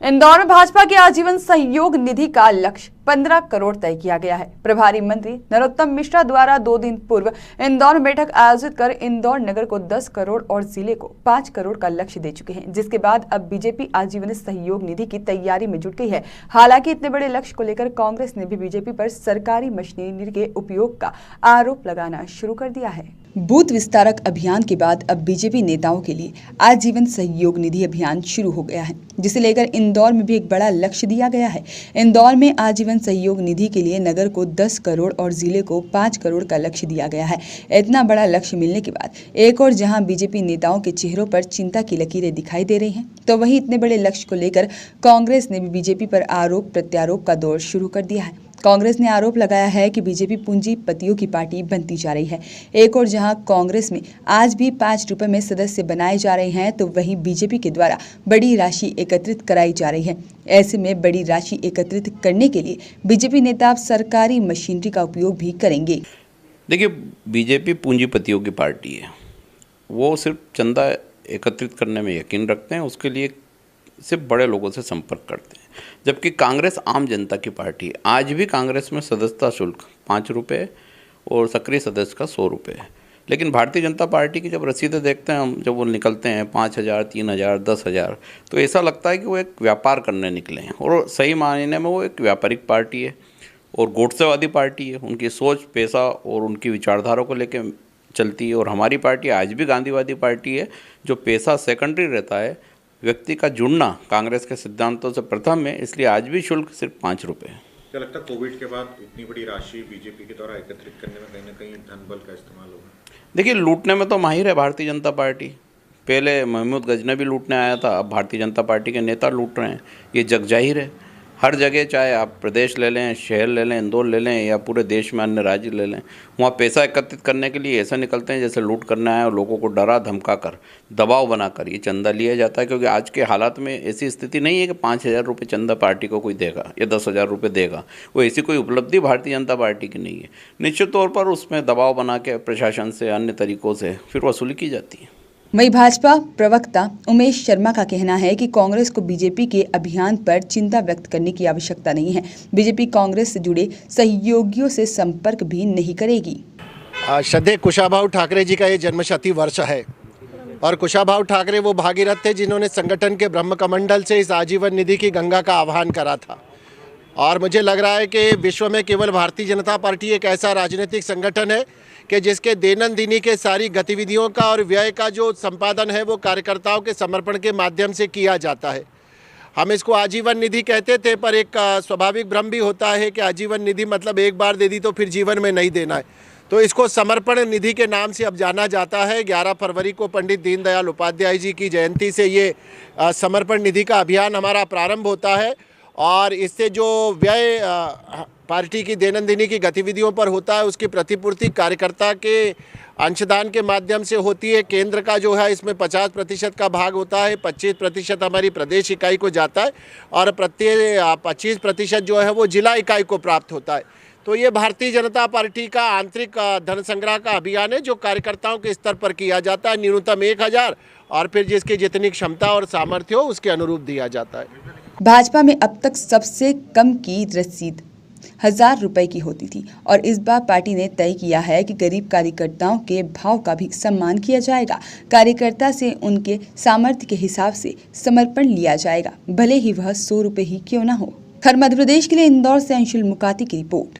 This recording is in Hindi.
इंदौर में भाजपा के आजीवन सहयोग निधि का लक्ष्य 15 करोड़ तय किया गया है। प्रभारी मंत्री नरोत्तम मिश्रा द्वारा 2 दिन पूर्व इंदौर में बैठक आयोजित कर इंदौर नगर को 10 करोड़ और जिले को 5 करोड़ का लक्ष्य दे चुके हैं, जिसके बाद अब बीजेपी आजीवन सहयोग निधि की तैयारी में जुट गई है। हालांकि इतने बड़े लक्ष्य को लेकर कांग्रेस ने भी बीजेपी पर सरकारी मशीनरी के उपयोग का आरोप लगाना शुरू कर दिया है। बूथ विस्तारक अभियान के बाद अब बीजेपी नेताओं के लिए आजीवन सहयोग निधि अभियान शुरू हो गया है, जिसे लेकर इंदौर में भी एक बड़ा लक्ष्य दिया गया है। इंदौर में आजीवन सहयोग निधि के लिए नगर को 10 करोड़ और जिले को 5 करोड़ का लक्ष्य दिया गया है। इतना बड़ा लक्ष्य मिलने के बाद एक और जहां बीजेपी नेताओं के चेहरों पर चिंता की लकीरें दिखाई दे रही हैं, तो वहीं इतने बड़े लक्ष्य को लेकर कांग्रेस ने भी बीजेपी पर आरोप प्रत्यारोप का दौर शुरू कर दिया है। कांग्रेस ने आरोप लगाया है कि बीजेपी पूंजीपतियों की पार्टी बनती जा रही है। एक और जहां कांग्रेस में आज भी 5 रुपए में सदस्य बनाए जा रहे हैं, तो वहीं बीजेपी के द्वारा बड़ी राशि एकत्रित कराई जा रही है। ऐसे में बड़ी राशि एकत्रित करने के लिए बीजेपी नेता अब सरकारी मशीनरी का उपयोग भी करेंगे। देखिए, बीजेपी पूंजीपतियों की पार्टी है। वो सिर्फ चंदा एकत्रित करने में यकीन रखते हैं, उसके लिए सिर्फ बड़े लोगों से संपर्क करते हैं। जबकि कांग्रेस आम जनता की पार्टी है। आज भी कांग्रेस में सदस्यता शुल्क 5 रुपये और सक्रिय सदस्य का 100 रुपये है। लेकिन भारतीय जनता पार्टी की जब रसीदें देखते हैं हम, जब वो निकलते हैं 5,000, 3,000, 10,000, तो ऐसा लगता है कि वो एक व्यापार करने निकले हैं। और सही मायने में वो एक व्यापारिक पार्टी है और गोडसेवादी पार्टी है। उनकी सोच पैसा और उनकी विचारधारा को लेकर चलती है। और हमारी पार्टी आज भी गांधीवादी पार्टी है, जो पैसा सेकेंडरी रहता है, व्यक्ति का जुड़ना कांग्रेस के सिद्धांतों से प्रथम है। इसलिए आज भी शुल्क सिर्फ 5 रुपये है। क्या लगता है कोविड के बाद इतनी बड़ी राशि बीजेपी के द्वारा एकत्रित करने में कहीं ना कहीं धन बल का इस्तेमाल होगा? देखिए, लूटने में तो माहिर है भारतीय जनता पार्टी। पहले महमूद गजनबी लूटने आया था, अब भारतीय जनता पार्टी के नेता लूट रहे हैं। ये जग जाहिर है। हर जगह, चाहे आप प्रदेश ले लें, शहर ले लें, इंदौर ले लें, या पूरे देश में अन्य राज्य ले लें, वहाँ पैसा एकत्रित करने के लिए ऐसा निकलते हैं जैसे लूट करना है और लोगों को डरा धमका कर, दबाव बनाकर ये चंदा लिया जाता है। क्योंकि आज के हालात में ऐसी स्थिति नहीं है कि 5,000 रुपये चंदा पार्टी को कोई देगा या 10,000 रुपये देगा। वो ऐसी कोई उपलब्धि भारतीय जनता पार्टी की नहीं है। निश्चित तौर पर उसमें दबाव बना के प्रशासन से, अन्य तरीक़ों से फिर वसूली की जाती है। वहीं भाजपा प्रवक्ता उमेश शर्मा का कहना है कि कांग्रेस को बीजेपी के अभियान पर चिंता व्यक्त करने की आवश्यकता नहीं है। बीजेपी कांग्रेस से जुड़े सहयोगियों से संपर्क भी नहीं करेगी। श्रद्धेय कुशाभाऊ ठाकरे जी का ये जन्मशती वर्ष है और कुशाभाऊ ठाकरे वो भागीरथ थे जिन्होंने संगठन के ब्रह्म कमंडल से इस आजीवन निधि की गंगा का आह्वान करा था। और मुझे लग रहा है कि विश्व में केवल भारतीय जनता पार्टी एक ऐसा राजनीतिक संगठन है कि जिसके दैनंदिनी के सारी गतिविधियों का और व्यय का जो संपादन है वो कार्यकर्ताओं के समर्पण के माध्यम से किया जाता है। हम इसको आजीवन निधि कहते थे, पर एक स्वाभाविक भ्रम भी होता है कि आजीवन निधि मतलब एक बार दे दी तो फिर जीवन में नहीं देना है। तो इसको समर्पण निधि के नाम से अब जाना जाता है। 11 फरवरी को पंडित दीनदयाल उपाध्याय जी की जयंती से ये समर्पण निधि का अभियान हमारा प्रारंभ होता है। और इससे जो व्यय पार्टी की दैनंदिनी की गतिविधियों पर होता है, उसकी प्रतिपूर्ति कार्यकर्ता के अंशदान के माध्यम से होती है। केंद्र का जो है इसमें 50% का भाग होता है, 25% हमारी प्रदेश इकाई को जाता है और प्रत्येक 25% जो है वो जिला इकाई को प्राप्त होता है। तो ये भारतीय जनता पार्टी का आंतरिक धन संग्रह का अभियान है, जो कार्यकर्ताओं के स्तर पर किया जाता है। न्यूनतम 1,000 और फिर जिसकी जितनी क्षमता और सामर्थ्य हो उसके अनुरूप दिया जाता है। भाजपा में अब तक सबसे कम की रसीद 1,000 रुपए की होती थी और इस बार पार्टी ने तय किया है कि गरीब कार्यकर्ताओं के भाव का भी सम्मान किया जाएगा। कार्यकर्ता से उनके सामर्थ्य के हिसाब से समर्पण लिया जाएगा, भले ही वह 100 रुपए ही क्यों न हो। खैर, मध्य प्रदेश के लिए इंदौर से अंशुल मुकाती की रिपोर्ट।